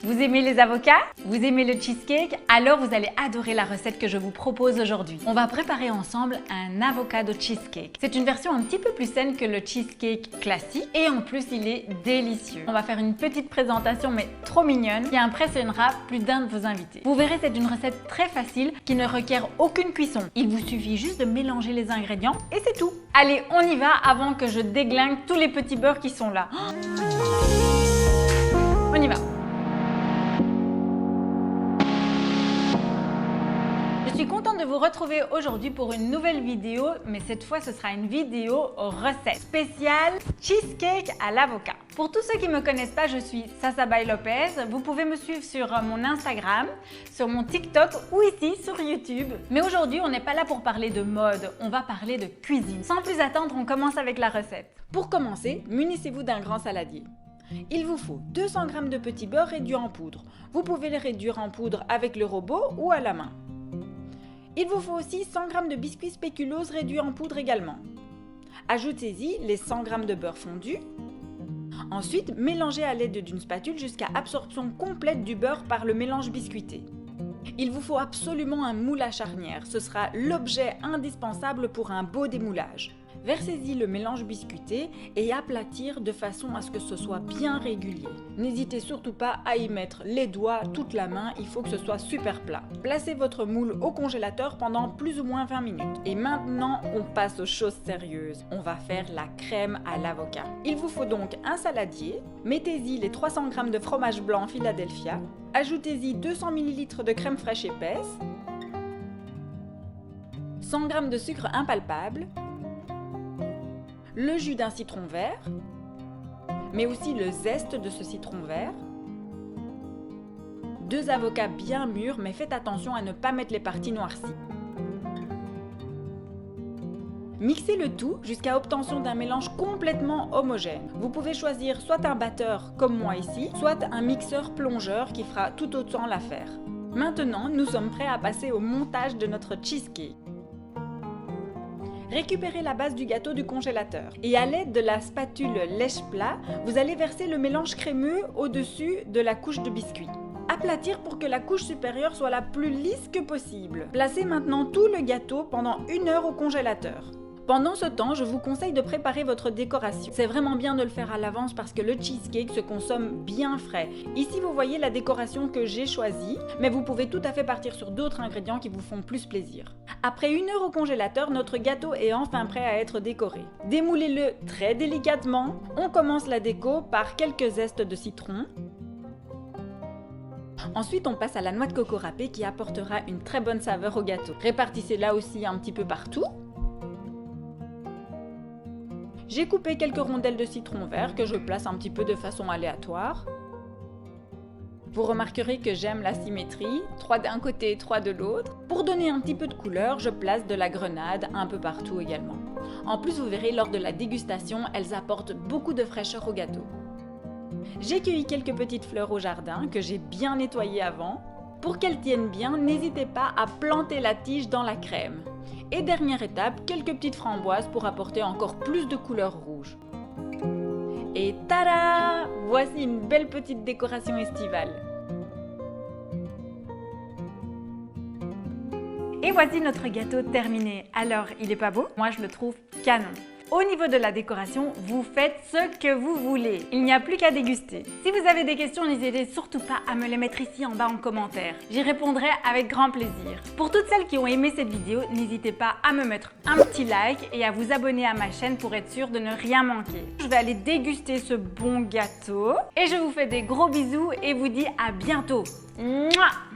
Vous aimez les avocats? Vous aimez le cheesecake? Alors vous allez adorer la recette que je vous propose aujourd'hui. On va préparer ensemble un avocado cheesecake. C'est une version un petit peu plus saine que le cheesecake classique et en plus il est délicieux. On va faire une petite présentation mais trop mignonne qui impressionnera plus d'un de vos invités. Vous verrez, c'est une recette très facile qui ne requiert aucune cuisson. Il vous suffit juste de mélanger les ingrédients et c'est tout. Allez, on y va avant que je déglingue tous les petits beurres qui sont là. On y va. Je suis contente de vous retrouver aujourd'hui pour une nouvelle vidéo, mais cette fois ce sera une vidéo recette spéciale cheesecake à l'avocat. Pour tous ceux qui ne me connaissent pas, je suis Sasabay Lopez. Vous pouvez me suivre sur mon Instagram, sur mon TikTok ou ici sur YouTube. Mais aujourd'hui, on n'est pas là pour parler de mode, on va parler de cuisine. Sans plus attendre, on commence avec la recette. Pour commencer, munissez-vous d'un grand saladier. Il vous faut 200 g de petit beurre réduit en poudre. Vous pouvez le réduire en poudre avec le robot ou à la main. Il vous faut aussi 100 g de biscuits spéculoos réduits en poudre également. Ajoutez-y les 100 g de beurre fondu. Ensuite, mélangez à l'aide d'une spatule jusqu'à absorption complète du beurre par le mélange biscuité. Il vous faut absolument un moule à charnière. Ce sera l'objet indispensable pour un beau démoulage. Versez-y le mélange biscuité et aplatir de façon à ce que ce soit bien régulier. N'hésitez surtout pas à y mettre les doigts, toute la main, il faut que ce soit super plat. Placez votre moule au congélateur pendant plus ou moins 20 minutes. Et maintenant, on passe aux choses sérieuses. On va faire la crème à l'avocat. Il vous faut donc un saladier. Mettez-y les 300 g de fromage blanc Philadelphia. Ajoutez-y 200 ml de crème fraîche épaisse. 100 g de sucre impalpable. Le jus d'un citron vert, mais aussi le zeste de ce citron vert, 2 avocats bien mûrs, mais faites attention à ne pas mettre les parties noircies. Mixez le tout jusqu'à obtention d'un mélange complètement homogène. Vous pouvez choisir soit un batteur comme moi ici, soit un mixeur plongeur qui fera tout autant l'affaire. Maintenant, nous sommes prêts à passer au montage de notre cheesecake. Récupérez la base du gâteau du congélateur et à l'aide de la spatule lèche-plat, vous allez verser le mélange crémeux au-dessus de la couche de biscuit. Aplatir pour que la couche supérieure soit la plus lisse que possible. Placez maintenant tout le gâteau pendant 1 heure au congélateur. Pendant ce temps, je vous conseille de préparer votre décoration. C'est vraiment bien de le faire à l'avance parce que le cheesecake se consomme bien frais. Ici, vous voyez la décoration que j'ai choisie, mais vous pouvez tout à fait partir sur d'autres ingrédients qui vous font plus plaisir. Après 1 heure au congélateur, notre gâteau est enfin prêt à être décoré. Démoulez-le très délicatement. On commence la déco par quelques zestes de citron. Ensuite, on passe à la noix de coco râpée qui apportera une très bonne saveur au gâteau. Répartissez-la aussi un petit peu partout. J'ai coupé quelques rondelles de citron vert que je place un petit peu de façon aléatoire. Vous remarquerez que j'aime la symétrie, 3 d'un côté et 3 de l'autre. Pour donner un petit peu de couleur, je place de la grenade un peu partout également. En plus, vous verrez, lors de la dégustation, elles apportent beaucoup de fraîcheur au gâteau. J'ai cueilli quelques petites fleurs au jardin que j'ai bien nettoyées avant. Pour qu'elles tiennent bien, n'hésitez pas à planter la tige dans la crème. Et dernière étape, quelques petites framboises pour apporter encore plus de couleur rouge. Et tada! Voici une belle petite décoration estivale. Et voici notre gâteau terminé. Alors, il est pas beau? Moi, je le trouve canon. Au niveau de la décoration, vous faites ce que vous voulez. Il n'y a plus qu'à déguster. Si vous avez des questions, n'hésitez surtout pas à me les mettre ici en bas en commentaire. J'y répondrai avec grand plaisir. Pour toutes celles qui ont aimé cette vidéo, n'hésitez pas à me mettre un petit like et à vous abonner à ma chaîne pour être sûr de ne rien manquer. Je vais aller déguster ce bon gâteau et je vous fais des gros bisous et vous dis à bientôt. Mouah!